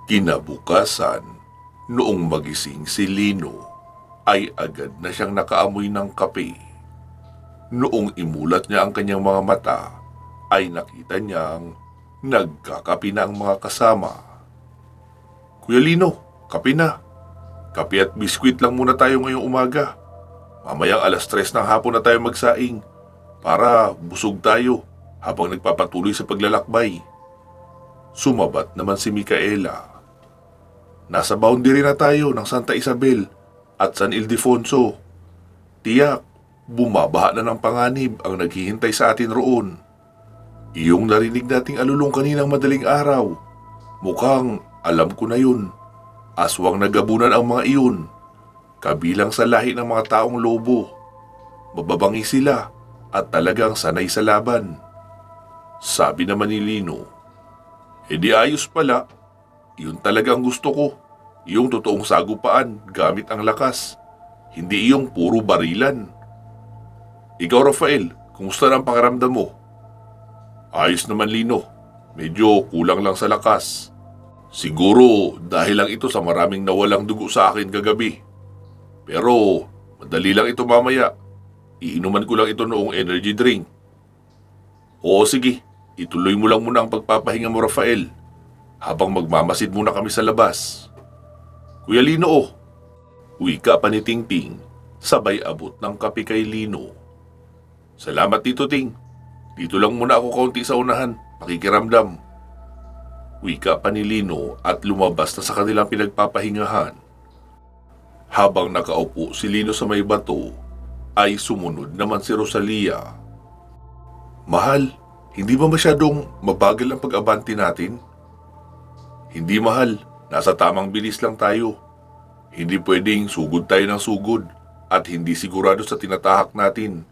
Kinabukasan, noong magising si Lino, ay agad na siyang nakaamoy ng kape. Noong imulat niya ang kanyang mga mata, ay nakita niyang nagkakape na ang mga kasama. Kuya Lino, kape na. Kape at biskwit lang muna tayo ngayong umaga. Mamayang 3:00 ng hapon na tayo magsaing para busog tayo habang nagpapatuloy sa paglalakbay. Sumabat naman si Micaela. Nasa boundary na tayo ng Santa Isabel at San Ildefonso. Tiyak, bumabaha na ng panganib ang naghihintay sa atin roon. Iyong narinig nating alulong kaninang madaling araw. Mukhang alam ko na yun. Aswang nagabunan ang mga iyon. Kabilang sa lahi ng mga taong lobo. Mababangi sila at talagang sanay sa laban. Sabi naman ni Lino, di ayos pala. Yun talaga ang gusto ko. Yung totoong sagupaan gamit ang lakas. Hindi yung puro barilan. Ikaw, Rafael, kumusta na ang pakiramdam mo? Ayos naman, Lino. Medyo kulang lang sa lakas. Siguro dahil lang ito sa maraming nawalang dugo sa akin kagabi. Pero madali lang ito mamaya. Iinuman ko lang ito noong energy drink. Oo, sige. Ituloy mo lang muna ang pagpapahinga mo, Rafael, habang magmamasid muna kami sa labas. Kuya Lino, wika pa ni Tingting, sabay abot ng kape kay Lino. Salamat dito, Ting. Dito lang muna ako kaunti sa unahan, pakikiramdam. Wika pa ni Lino at lumabas na sa kanilang pinagpapahingahan. Habang nakaupo si Lino sa may bato, ay sumunod naman si Rosalia. Mahal, hindi ba masyadong mabagal ang pag-abante natin? Hindi, mahal. Nasa tamang bilis lang tayo. Hindi pwedeng sugod tayo ng sugod at hindi sigurado sa tinatahak natin.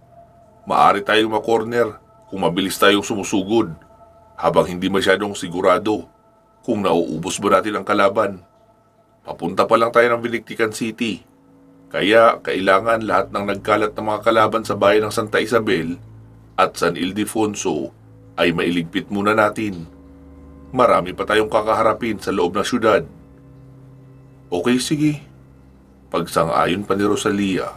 Maari tayong makorner kung mabilis tayong sumusugod habang hindi masyadong sigurado kung nauubos ba natin ang kalaban. Papunta pa lang tayo ng Vinictican City. Kaya kailangan lahat ng nagkalat na mga kalaban sa bayan ng Santa Isabel at San Ildefonso ay mailigpit muna natin. Marami pa tayong kakaharapin sa loob ng syudad. Okay, sige. Pagsang-ayon pa ni Rosalia.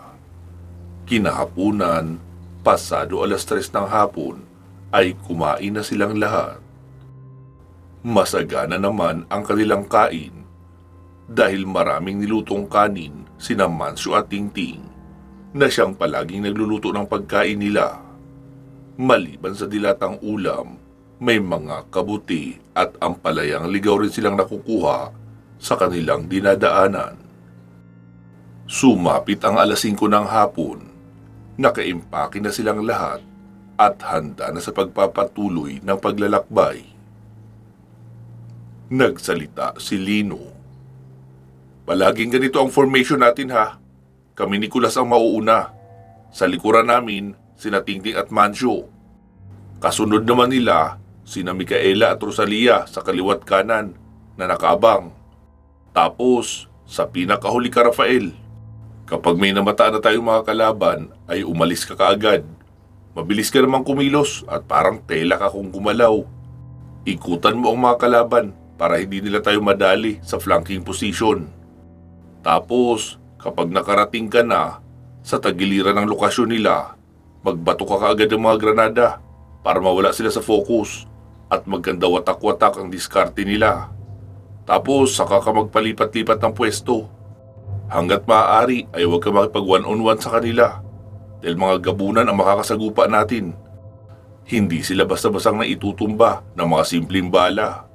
Kinahapunan, pasado 3:00 ng hapon, ay kumain na silang lahat. Masagana naman ang kanilang kain dahil maraming nilutong kanin sina Mancio at Tingting na siyang palaging nagluluto ng pagkain nila. Maliban sa dilatang ulam, may mga kabuti at ampalayang ligaw rin silang nakukuha sa kanilang dinadaanan. Sumapit ang 5:00 ng hapon, nakaimpake na silang lahat at handa na sa pagpapatuloy ng paglalakbay. Nagsalita si Lino. Palaging ganito ang formation natin, ha? Kami ni Kulas ang mauuna. Sa likuran namin, sina Tingting at Mancio. Kasunod naman nila, sina Micaela at Rosalia sa kaliwat kanan na nakaabang. Tapos, sa pinakahuli ka, Rafael. Kapag may namataan na tayong mga kalaban, ay umalis ka kaagad. Mabilis ka namang kumilos at parang tela ka kung gumalaw. Ikutan mo ang mga kalaban para hindi nila tayo madali sa flanking position. Tapos, kapag nakarating ka na sa tagiliran ng lokasyon nila, magbato ka kaagad ng mga granada para mawala sila sa focus at maganda watak-watak ang diskarte nila. Tapos, saka ka magpalipat-lipat ng pwesto. Hanggat maaari ay huwag ka makipag one-on-one sa kanila dahil mga gabunan ang makakasagupa natin. Hindi sila basta-basang naitutumba ng mga simpleng bala.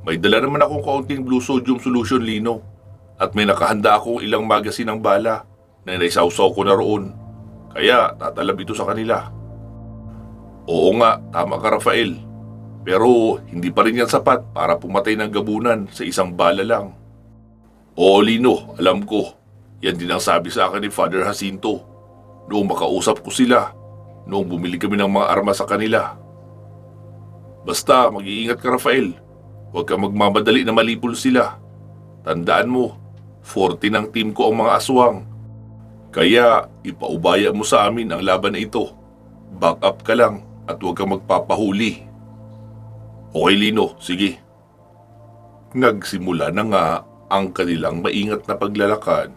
May dala naman akong kaunting blue sodium solution, Lino, at may nakahanda akong ilang magasin ng bala na naisawsaw ko na roon. Kaya tatalab ito sa kanila. Oo nga, tama ka, Rafael. Pero hindi pa rin yan sapat para pumatay ng gabunan sa isang bala lang. Oo, Lino, alam ko. Yan din ang sabi sa akin ni Father Jacinto noong makausap ko sila noong bumili kami ng mga armas sa kanila. Basta mag-iingat ka, Rafael. Huwag kang magmamadali na malipol sila. Tandaan mo, 40 ng team ko ang mga aswang. Kaya ipaubaya mo sa amin ang laban na ito. Back up ka lang at huwag kang magpapahuli. Okay, Lino, sige. Nagsimula na nga ang kanilang maingat na paglalakad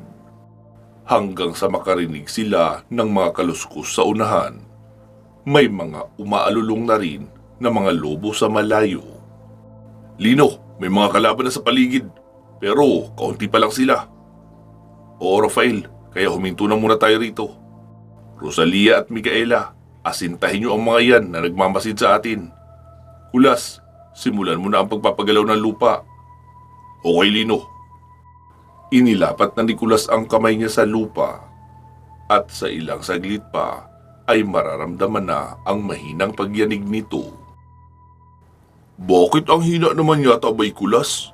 hanggang sa makarinig sila ng mga kaluskos sa unahan. May mga umaalulong na rin na mga lobo sa malayo. Lino, may mga kalaban na sa paligid, pero kaunti pa lang sila. Oo, Rafael, kaya huminto na muna tayo rito. Rosalia at Micaela, asintahin niyo ang mga yan na nagmamasid sa atin. Kulas, simulan mo na ang pagpapagalaw ng lupa. Okay, Lino. Inilapat na ni Kulas ang kamay niya sa lupa at sa ilang saglit pa ay mararamdaman na ang mahinang pagyanig nito. Bakit ang hina naman yata, Bay Kulas?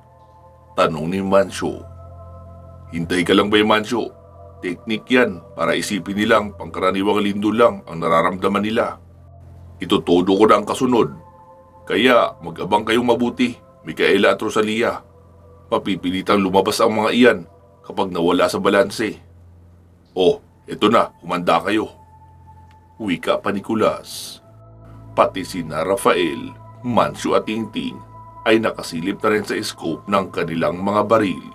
Tanong ni Mancio. Hintay ka lang, Bay Mancio. Teknik yan para isipin nilang pangkaraniwang lindol lang ang nararamdaman nila. Itutodo ko na ang kasunod. Kaya mag-abang kayong mabuti, Micaela at Rosalia. Papipilitang lumabas ang mga iyan kapag nawala sa balanse. Oh, eto na, humanda kayo. Wika pa ni Kulas. Pati sina Rafael, Mancio at Tingting ay nakasilip na rin sa scope ng kanilang mga baril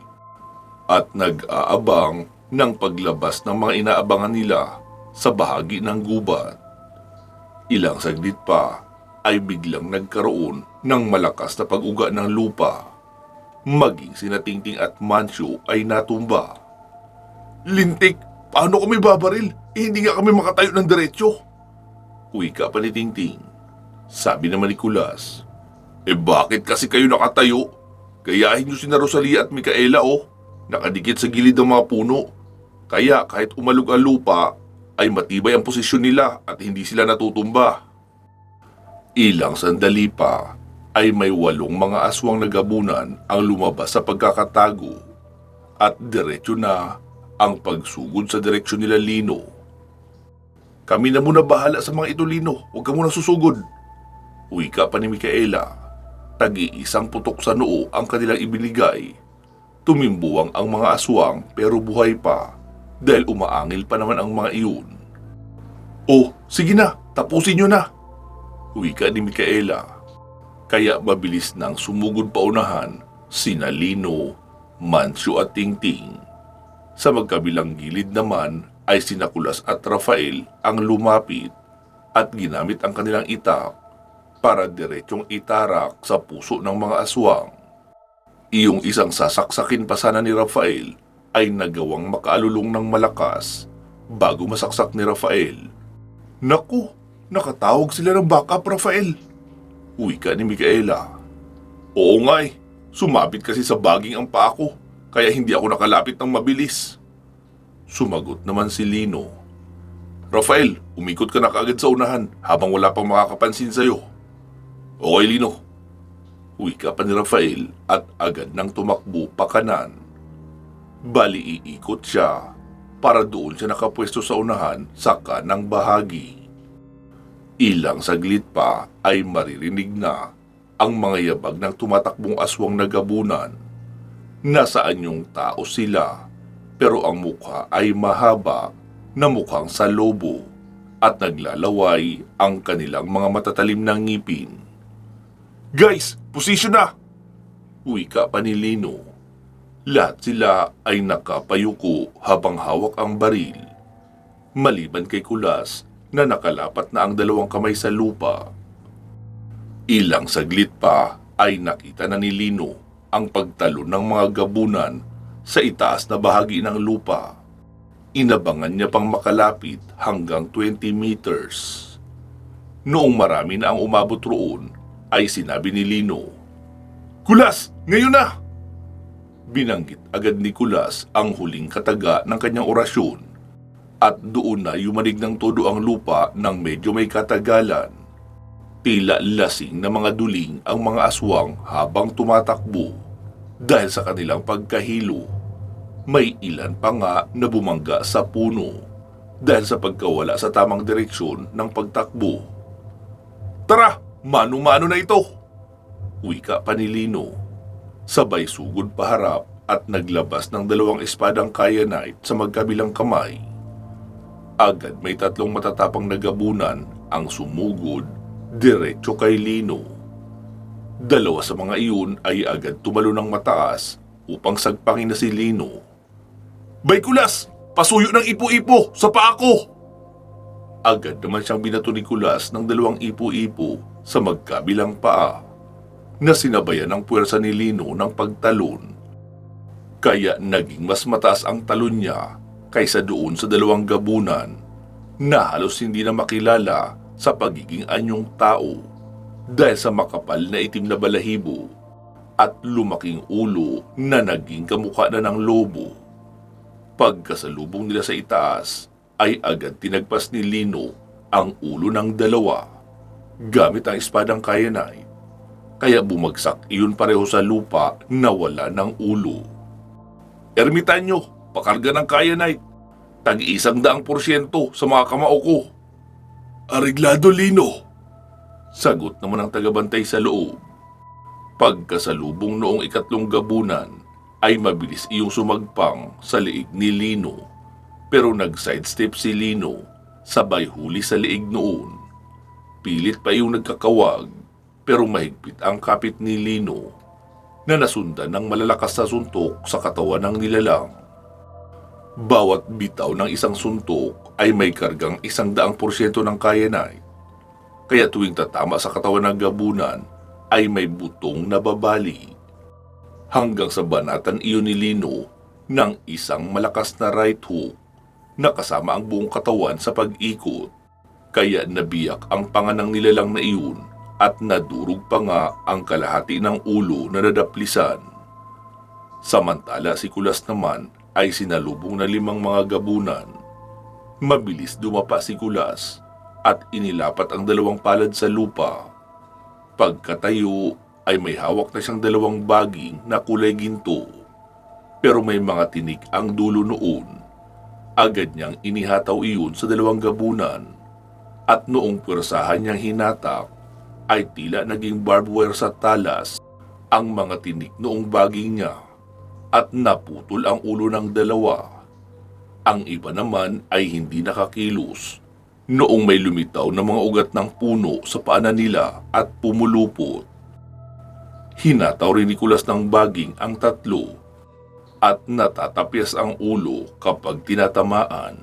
at nag-aabang ng paglabas ng mga inaabangan nila sa bahagi ng gubat. Ilang saglit pa ay biglang nagkaroon ng malakas na pag-uga ng lupa. Maging sina Tingting at Mancio ay natumba. Lintik, paano kami babaril? Hindi nga kami makatayo ng diretsyo. Wika pa ni Tingting. Sabi naman ni Kulas, bakit kasi kayo nakatayo? Gayahin nyo sina Rosalia at Micaela nakadikit sa gilid ng mga puno. Kaya kahit umalog ang lupa, ay matibay ang posisyon nila at hindi sila natutumba. Ilang sandali pa ay may 8 mga aswang nagabunan ang lumabas sa pagkakatago at diretso na ang pagsugod sa direksyon nila Lino. Kami na muna bahala sa mga ito, Lino. Huwag ka muna susugod. Wika pa ni Micaela. Tagi-isang putok sa noo ang kanilang ibinigay. Tumimbuwang ang mga aswang pero buhay pa dahil umaangil pa naman ang mga iyon. Oh, sige na, tapusin nyo na. Wika ni Micaela. Kaya mabilis nang sumugod paunahan sina Lino, Mancio at Tingting. Sa magkabilang gilid naman ay sina Kulas at Rafael ang lumapit at ginamit ang kanilang itak para diretsong itarak sa puso ng mga aswang. Iyong isang sasaksakin pa sana ni Rafael ay nagawang makaalulong ng malakas bago masaksak ni Rafael. Naku, nakatawag sila ng backup, Rafael. Wika ni Micaela. Oo nga sumabit kasi sa baging ang paa ko, kaya hindi ako nakalapit ng mabilis. Sumagot naman si Lino. Rafael, umikot ka na kaagad sa unahan habang wala pang makakapansin sa'yo. Okay, Lino. Wika pa ni Rafael at agad nang tumakbo pa kanan. Bali iikot siya para doon siya nakapwesto sa unahan sa kanang bahagi. Ilang saglit pa ay maririnig na ang mga yabag ng tumatakbong aswang nagabunan. Nasaan yung tao sila pero ang mukha ay mahaba na mukhang sa lobo at naglalaway ang kanilang mga matatalim na ngipin. Guys, posisyon na! Wika pa ni Lino. Lahat sila ay nakapayuko habang hawak ang baril. Maliban kay Kulas na nakalapat na ang 2 kamay sa lupa. Ilang saglit pa ay nakita na ni Lino ang pagtalon ng mga gabunan sa itaas na bahagi ng lupa. Inabangan niya pang makalapit hanggang 20 meters. Noong marami na ang umabot roon, ay sinabi ni Lino, Kulas, ngayon na! Binanggit agad ni Kulas ang huling kataga ng kanyang orasyon. At doon na yumanig ng todo ang lupa ng medyo may katagalan. Tila lasing na mga duling ang mga aswang habang tumatakbo. Dahil sa kanilang pagkahilo, may ilan pa nga na bumangga sa puno dahil sa pagkawala sa tamang direksyon ng pagtakbo. Tara, mano-mano na ito! Wika pa ni Lino. Sabay sugod paharap at naglabas ng 2 espadang kyanite sa magkabilang kamay. Agad may 3 matatapang na gabunan ang sumugod diretso kay Lino. Dalawa sa mga iyon ay agad tumalo ng mataas upang sagpangin na si Lino. "Bay Kulas! Pasuyo ng ipo-ipo sa paa ko!" Agad naman siyang binato ni Kulas ng dalawang ipo-ipo sa magkabilang paa na sinabayan ng puwersa ni Lino ng pagtalon. Kaya naging mas mataas ang talon niya kaysa doon sa dalawang gabunan na halos hindi na makilala sa pagiging anyong tao dahil sa makapal na itim na balahibo at lumaking ulo na naging kamukha na ng lobo. Pagkasalubong nila sa itaas ay agad tinagpas ni Lino ang ulo ng dalawa gamit ang espadang kyanite, kaya bumagsak iyon pareho sa lupa na wala ng ulo. "Ermitanyo, pakarga ng kyanite, tag-100% sa mga kamao ko." "Areglado, Lino," sagot naman ang tagabantay sa loob. Pagkasalubong noong ikatlong gabunan ay mabilis iyong sumagpang sa liig ni Lino, pero nag-sidestep si Lino sabay huli sa liig noon. Pilit pa iyong nagkakawag pero mahigpit ang kapit ni Lino na nasundan ng malalakas na suntok sa katawan ng nilalang. Bawat bitaw ng isang suntok ay may kargang 100% ng kyanite, kaya tuwing tatama sa katawan ng gabunan ay may butong nababali. Hanggang sa banatan iyon ni Lino ng isang malakas na right hook na kasama ang buong katawan sa pag-ikot, kaya nabiyak ang panga ng nilalang na iyon at nadurog pa nga ang kalahati ng ulo na nadaplisan. Samantala si Kulas naman ay sinalubong na 5 mga gabunan. Mabilis dumapa si Kulas at inilapat ang 2 palad sa lupa. Pagkatayo ay may hawak na siyang 2 baging na kulay ginto, pero may mga tinik ang dulo noon. Agad niyang inihataw iyon sa 2 gabunan at noong pwersahan niyang hinatak ay tila naging barbed wire sa talas ang mga tinik noong baging niya at naputol ang ulo ng 2. Ang iba naman ay hindi nakakilos noong may lumitaw na mga ugat ng puno sa paanan nila at pumulupot. Hinataw rin ni Kulas ng baging ang 3 at natatapyas ang ulo kapag tinatamaan.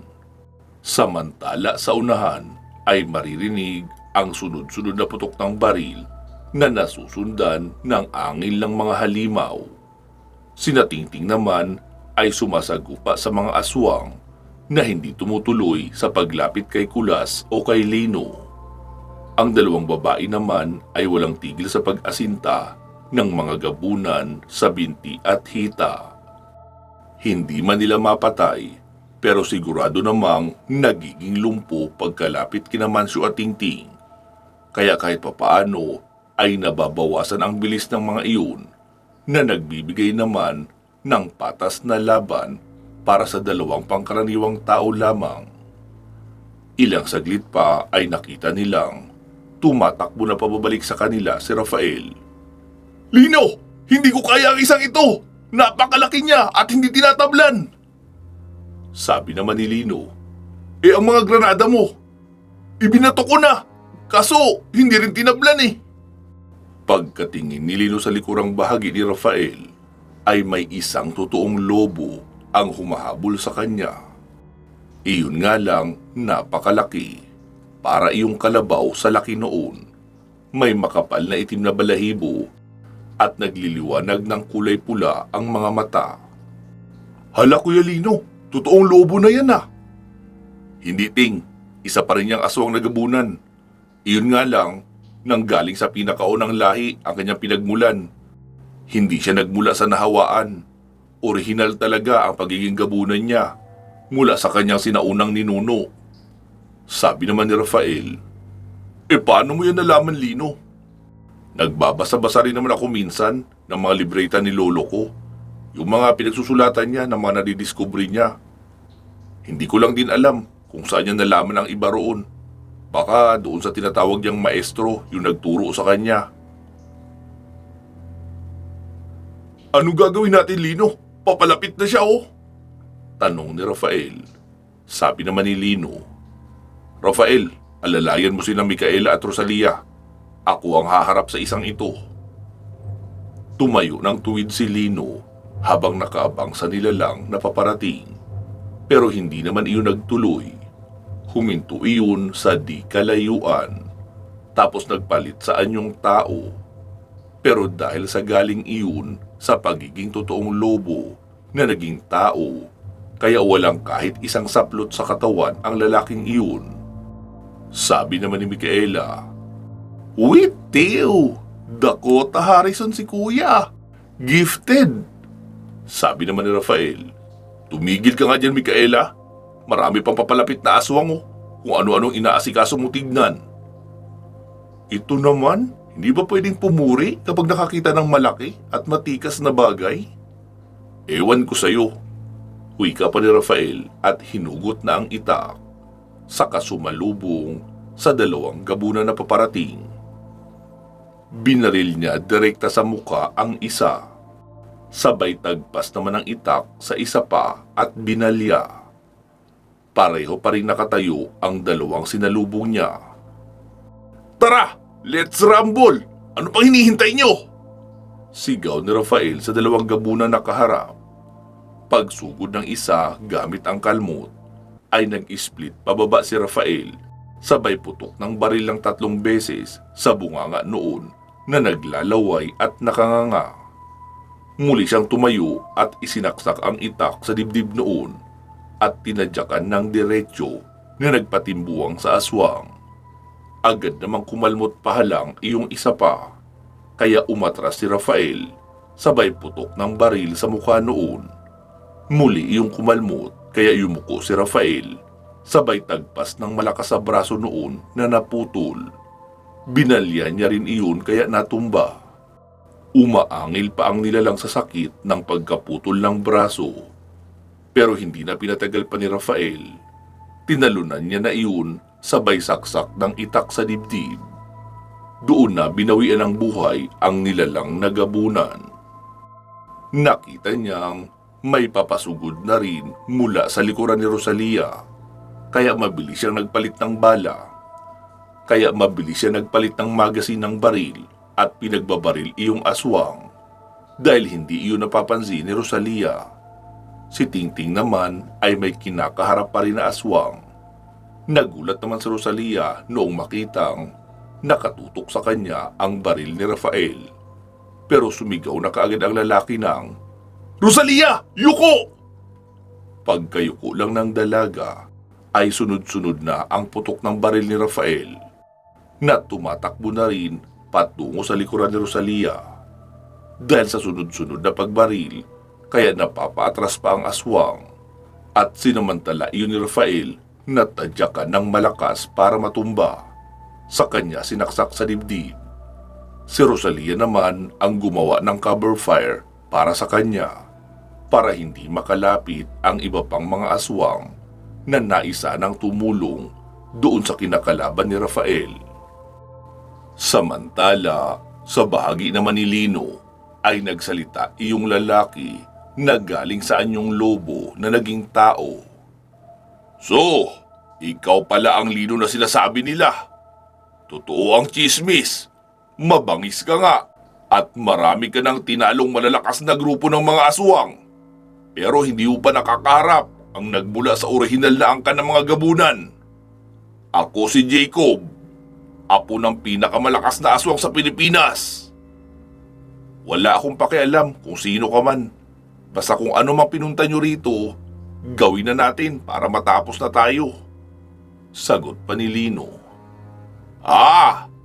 Samantala sa unahan ay maririnig ang sunod-sunod na putok ng baril na nasusundan ng angin ng mga halimaw. Sina Tingting naman ay sumasagupa sa mga aswang na hindi tumutuloy sa paglapit kay Kulas o kay Lino. Ang 2 babae naman ay walang tigil sa pag-asinta ng mga gabunan sa binti at hita. Hindi man nila mapatay, pero sigurado namang nagiging lumpo pagkalapit kina Manso at Tingting. Kaya kahit papaano ay nababawasan ang bilis ng mga iyon na nagbibigay naman ng patas na laban para sa 2 pangkaraniwang tao lamang. Ilang saglit pa ay nakita nilang tumatakbo na pababalik sa kanila si Rafael. "Lino! Hindi ko kaya ang isang ito! Napakalaki niya at hindi tinatablan!" Sabi naman ni Lino. Ang mga granada mo, ibinato ko na, kaso hindi rin tinablan eh." Pagkatingin ni Lino sa likurang bahagi ni Rafael, ay may isang totoong lobo ang humahabol sa kanya. Iyon nga lang napakalaki, para iyong kalabaw sa laki noon. May makapal na itim na balahibo at nagliliwanag ng kulay pula ang mga mata. "Hala Kuya Lino, totoong lobo na yan ah." "Hindi Ting, isa pa rin niyang aswang na gabunan. Iyon nga lang, nanggaling sa pinakaunang lahi ang kanyang pinagmulan. Hindi siya nagmula sa nahawaan. Orihinal talaga ang pagiging gabunan niya mula sa kanyang sinaunang ninuno." Sabi naman ni Rafael. Paano mo yan nalaman, Lino?" "Nagbabasa-basa rin naman ako minsan ng mga libreta ni lolo ko. Yung mga pinagsusulatan niya ng mga nadidiscovery niya. Hindi ko lang din alam kung saan niya nalaman ang iba roon. Baka doon sa tinatawag niyang maestro yung nagturo sa kanya." "Ano gagawin natin, Lino? Papalapit na siya oh." Tanong ni Rafael. Sabi naman ni Lino, "Rafael, alalayan mo sila Micaela at Rosalia. Ako ang haharap sa isang ito." Tumayo ng tuwid si Lino habang nakaabang sa nilalang na paparating. Pero hindi naman iyon nagtuloy. Huminto iyon sa di kalayuan. Tapos nagpalit sa anyong tao. Pero dahil sa galing iyon sa pagiging totoong lobo na naging tao, kaya walang kahit isang saplot sa katawan ang lalaking iyon. Sabi naman ni Micaela, "Wait, Teo! Dakota Harrison si Kuya! Gifted!" Sabi naman ni Rafael, "Tumigil ka nga dyan, Micaela. Marami pang papalapit na aswang mo kung ano-anong inaasikaso mo tignan." "Ito naman, hindi ba pwedeng pumuri kapag nakakita ng malaki at matikas na bagay?" "Ewan ko sa'yo." Wika pa ni Rafael at hinugot na ang itak. Saka sumalubong sa dalawang gabunan na paparating. Binaril niya direkta sa muka ang isa. Sabay tagpas naman ang itak sa isa pa at binalya. Pareho pa rin nakatayo ang dalawang sinalubong niya. "Tara! Let's rumble! Ano pang hinihintay niyo?" Sigaw ni Rafael sa dalawang gabunan na kaharap. Pagsugod ng isa gamit ang kalmot, ay nag-split pababa si Rafael, sabay putok ng baril ng 3 beses sa bunganga noon na naglalaway at nakanganga. Muli siyang tumayo at isinaksak ang itak sa dibdib noon at tinadyakan ng diretsyo na nagpatimbuang sa aswang. Agad namang kumalmot pahalang iyong isa pa, kaya umatras si Rafael, sabay putok ng baril sa mukha noon. Muli iyong kumalmot, kaya yumuko si Rafael, sabay tagpas ng malakas sa braso noon na naputol. Binalya niya rin iyon kaya natumba. Umaangil pa ang nilalang sa sakit ng pagkaputol ng braso. Pero hindi na pinatagal pa ni Rafael. Tinalunan niya na iyon sabay saksak ng itak sa dibdib. Doon na binawian ng buhay ang nilalang na gabunan. Nakita niyang may papasugod na rin mula sa likuran ni Rosalia, kaya mabilis siyang nagpalit ng bala. Kaya mabilis siya nagpalit ng magasin ng baril at pinagbabaril iyong aswang dahil hindi iyon napapansin ni Rosalia. Si Tingting naman ay may kinakaharap pa rin na aswang. Nagulat naman si Rosalia noong makitang nakatutok sa kanya ang baril ni Rafael. Pero sumigaw na kaagad ang lalaki ng, "Rosalia! Yuko!" Pagkayuko lang ng dalaga ay sunod-sunod na ang putok ng baril ni Rafael na tumatakbo na rin patungo sa likuran ni Rosalia. Dahil sa sunod-sunod na pagbaril, kaya napapaatras pa ang aswang at sinamantala iyon ni Rafael na tadyakan ng malakas para matumba. Sa kanya sinaksak sa dibdib. Si Rosalia naman ang gumawa ng cover fire para sa kanya, para hindi makalapit ang iba pang mga aswang na naisa ng tumulong doon sa kinakalaban ni Rafael. Samantala, sa bahagi naman ni Lino ay nagsalita iyong lalaki na galing sa anyong lobo na naging tao. "So, ikaw pala ang Lino na sinasabi nila. Totoo ang tsismis. Mabangis ka nga at marami ka ng tinalong malalakas na grupo ng mga aswang. Pero hindi mo pa nakakaharap ang nagmula sa orihinal na angkan ng mga gabunan. Ako si Jacob, apo ng pinakamalakas na aswang sa Pilipinas. Wala akong pakialam kung sino ka man. Basta kung ano mang pinunta nyo rito, gawin na natin para matapos na tayo." Sagot pa ni Lino.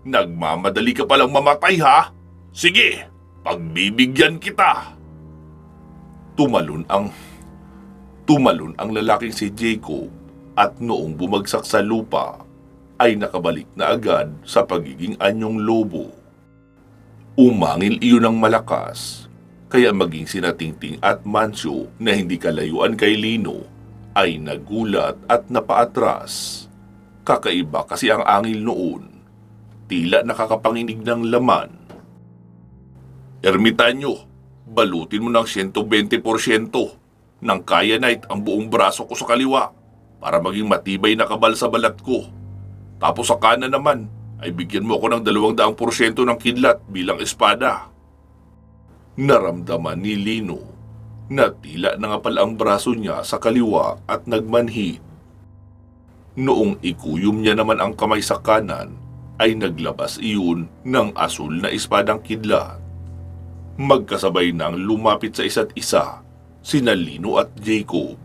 Nagmamadali ka palang mamatay ha? Sige, pagbibigyan kita." Tumalon ang lalaking si Jacob at noong bumagsak sa lupa ay nakabalik na agad sa pagiging anyong lobo. Umangil iyon ng malakas, kaya maging sina Tingting at Mancio na hindi kalayuan kay Lino ay nagulat at napaatras. Kakaiba kasi ang angil noon, tila nakakapanginig ng laman. "Ermitanyo, balutin mo ng 120% ng kyanite ang buong braso ko sa kaliwa para maging matibay na kabal sa balat ko. Tapos sa kanan naman ay bigyan mo ako ng 200% ng kidlat bilang espada." Naramdaman ni Lino na tila nangapal ang braso niya sa kaliwa at nagmanhid. Noong ikuyom niya naman ang kamay sa kanan, ay naglabas iyon ng asul na espadang kidlat. Magkasabay nang lumapit sa isa't isa, sina Lino at Jacob.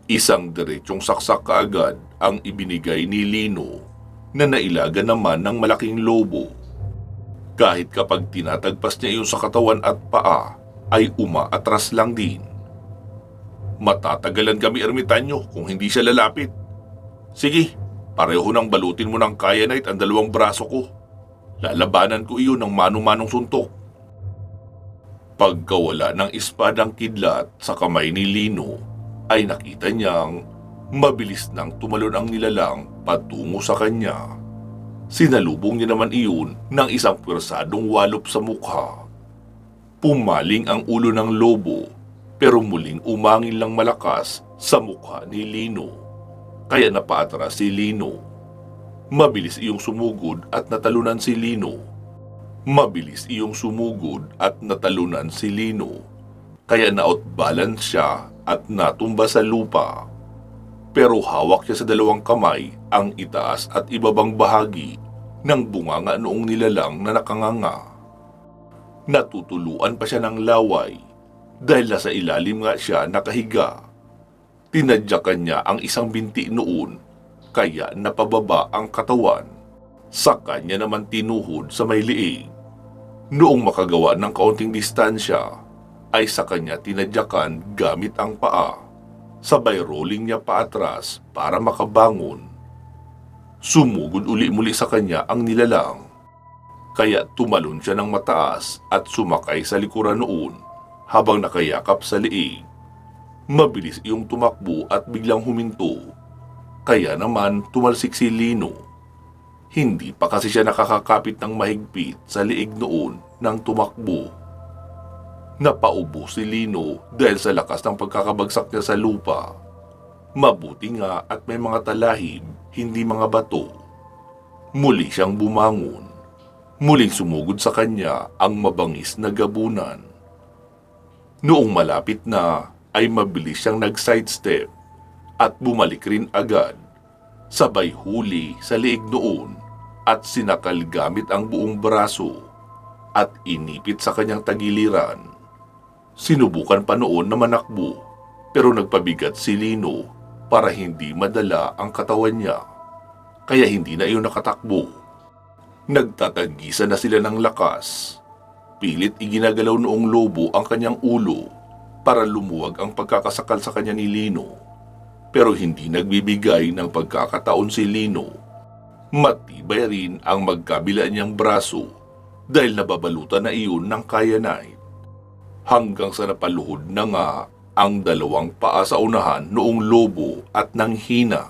Isang diretsong saksak kaagad ang ibinigay ni Lino na nailaga naman ng malaking lobo. Kahit kapag tinatagpas niya iyon sa katawan at paa, ay umaatras lang din. Matatagalan kami, ermitanyo, kung hindi siya lalapit. Sige, pareho nang balutin mo ng kyanite ang dalawang braso ko. Lalabanan ko iyon ng mano-manong suntok. Pagkawala ng espadang kidlat sa kamay ni Lino, ay nakita niyang mabilis nang tumalon ang nilalang patungo sa kanya. Sinalubong niya naman iyon ng isang pwersadong walop sa mukha. Pumaling ang ulo ng lobo, pero muling umangin lang malakas sa mukha ni Lino. Kaya napaatras si Lino. Mabilis iyong sumugod at natalunan si Lino. Kaya na-outbalance siya at natumba sa lupa. Pero hawak siya sa dalawang kamay ang itaas at ibabang bahagi ng bunganga noong nilalang na nakanganga. Natutuluan pa siya ng laway dahil nasa ilalim nga siya nakahiga. Tinadyakan niya ang isang binti noon, kaya napababa ang katawan. Sa kanya naman tinuhod sa may liig. Noong makagawa ng kaunting distansya, ay sa kanya tinadyakan gamit ang paa. Sabay rolling niya paatras para makabangon. Sumugod uli-muli sa kanya ang nilalang. Kaya tumalon siya ng mataas at sumakay sa likuran noon habang nakayakap sa liig. Mabilis iyong tumakbo at biglang huminto. Kaya naman tumalsik si Lino. Hindi pa kasi siya nakakakapit ng mahigpit sa liig noon nang tumakbo. Napaubo si Lino dahil sa lakas ng pagkakabagsak niya sa lupa. Mabuti nga at may mga talahib, hindi mga bato. Muli siyang bumangon. Muling sumugod sa kanya ang mabangis na gabunan. Noong malapit na, ay mabilis siyang nag-sidestep at bumalik rin agad. Sabay huli sa liig noon at sinakal gamit ang buong braso at inipit sa kanyang tagiliran. Sinubukan pa noon na manakbo pero nagpabigat si Lino para hindi madala ang katawan niya. Kaya hindi na iyon nakatakbo. Nagtatagisan na sila ng lakas. Pilit iginagalaw noong lobo ang kanyang ulo para lumuwag ang pagkakasakal sa kanya ni Lino. Pero hindi nagbibigay ng pagkakataon si Lino. Matibay rin ang magkabila niyang braso dahil nababalutan na iyon ng kyanite. Hanggang sa napaluhod na nga ang dalawang paa sa unahan noong lobo at nanghina.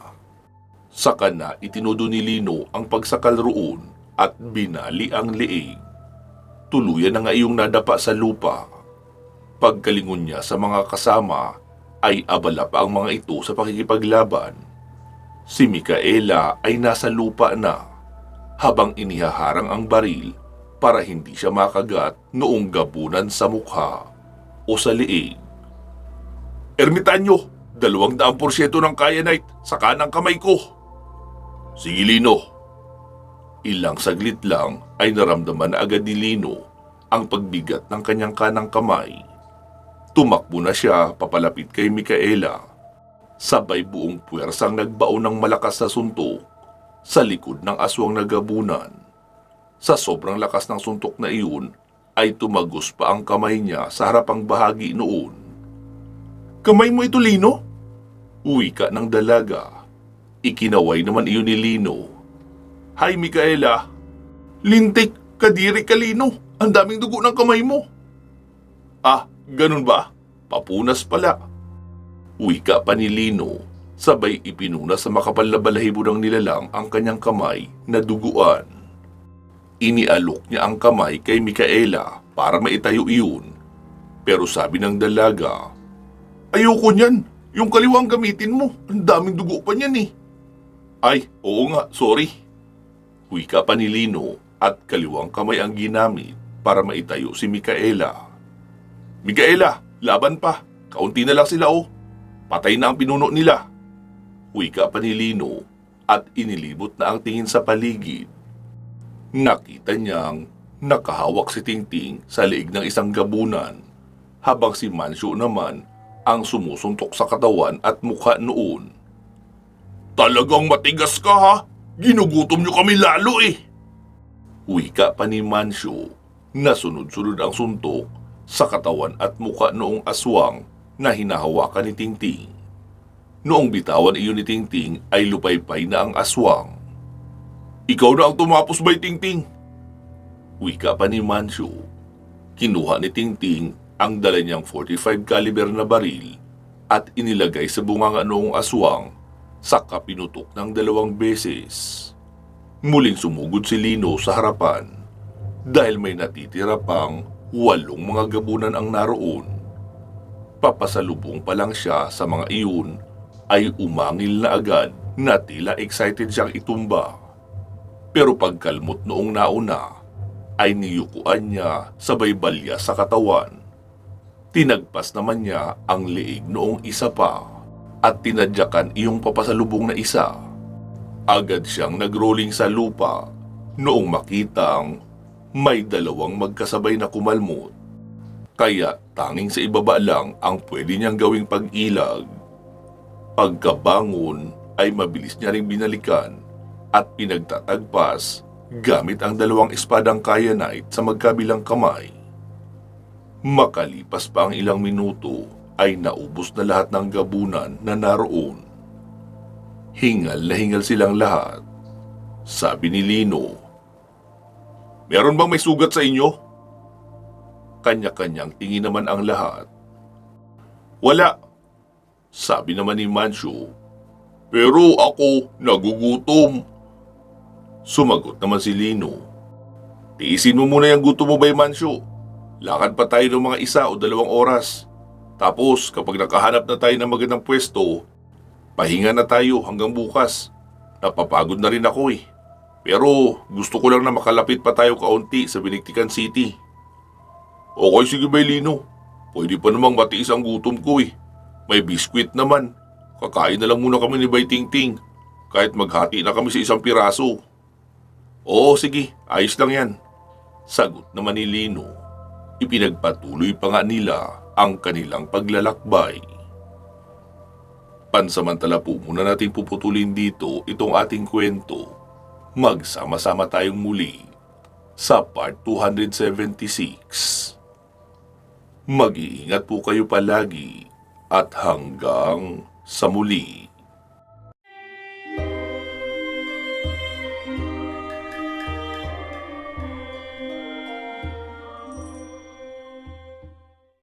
Saka na itinudo ni Lino ang pagsakal roon at binali ang liig. Tuluyan na nga iyong nadapa sa lupa. Pagkalingon niya sa mga kasama, ay abala pa ang mga ito sa pakikipaglaban. Si Micaela ay nasa lupa na, habang inihaharang ang baril para hindi siya makagat noong gabunan sa mukha o sa liig. Ermitanyo, 200% ng kyanite sa kanang kamay ko. Sige, Lino. Ilang saglit lang ay naramdaman na agad ni Lino ang pagbigat ng kanyang kanang kamay. Tumakbo na siya papalapit kay Micaela. Sabay buong puwersang nagbaon ng malakas na suntok sa likod ng aswang na gabunan. Sa sobrang lakas ng suntok na iyon ay tumagos pa ang kamay niya sa harapang bahagi noon. Kamay mo ito, Lino? Uwi ka ng dalaga. Ikinaway naman iyon ni Lino. Hay, Micaela. Lintik, kadiri ka, Lino. Ang daming dugo ng kamay mo. Ah, ganun ba? Papunas pala. Wika pa ni Lino, sabay ipinuna sa makapal na balahibo ng nilalang ang kanyang kamay na duguan. Inialok niya ang kamay kay Micaela para maitayo iyon. Pero sabi ng dalaga, ayoko niyan. Yung kaliwang gamitin mo. Ang daming dugo pa niyan eh. Ay, oo nga, sorry. Wika pa ni Lino at kaliwang kamay ang ginamit para maitayo si Micaela. "Micaela, laban pa. Kaunti na lang sila oh. Patay na ang pinuno nila." Wika pa ni Lino at inilibot na ang tingin sa paligid. Nakita niyang nakahawak si Tingting sa liig ng isang gabunan, habang si Mancio naman ang sumusuntok sa katawan at mukha noon. "Talagang matigas ka ha? Ginugutom niyo kami lalo eh." Wika pa ni Mancio na sunod-sunod ang suntok sa katawan at mukha noong aswang na hinahawakan ni Tingting. Noong bitawan iyon ni Tingting ay lupaypay na ang aswang. "Ikaw na ang tumapos bay, Tingting?" Wika pa ni Mancio. Kinuha ni Tingting ang dala niyang 45 caliber na baril at inilagay sa bunganga noong aswang, saka pinutok ng 2 beses. Muling sumugod si Lino sa harapan dahil may natitira pang 8 mga gabunan ang naroon. Papasalubong pa lang siya sa mga iyon ay umangil na agad na tila excited siyang itumba. Pero pagkalmot noong nauna ay niyukuan niya sabay balya sa katawan. Tinagpas naman niya ang liig noong isa pa at tinadyakan iyong papasalubong na isa. Agad siyang nagrolling sa lupa noong makitang may 2 magkasabay na kumalmot. Kaya tanging sa ibaba lang ang pwede niyang gawing pag-ilag. Pagkabangon ay mabilis niya ring binalikan at pinagtatagpas gamit ang 2 espadang kyanite sa magkabilang kamay. Makalipas pa ang ilang minuto ay naubos na lahat ng gabunan na naroon. Hingal na hingal silang lahat. Sabi ni Lino, "Meron bang may sugat sa inyo?" Kanya-kanyang tingin naman ang lahat. "Wala," sabi naman ni Mancio. "Pero ako nagugutom." Sumagot naman si Lino. "Tiisin mo muna yung gutom mo bay, Mancio. Lakad pa tayo ng mga 1 o 2 oras. Tapos kapag nakahanap na tayo ng magandang pwesto, pahinga na tayo hanggang bukas. Napapagod na rin ako eh. Pero gusto ko lang na makalapit pa tayo kaunti sa Biniktikan City." "Okay, sige bay, Lino. Pwede pa namang matiis ang gutom ko eh. May biskwit naman. Kakain na lang muna kami ni Bay Tingting. Kahit maghati na kami sa 1 piraso." "Oo, sige. Ayos lang yan." Sagot naman ni Lino. Ipinagpatuloy pa nga nila ang kanilang paglalakbay. Pansamantala po muna natin puputulin dito itong ating kwento. Magsama-sama tayong muli sa part 276. Mag-iingat po kayo palagi at hanggang sa muli.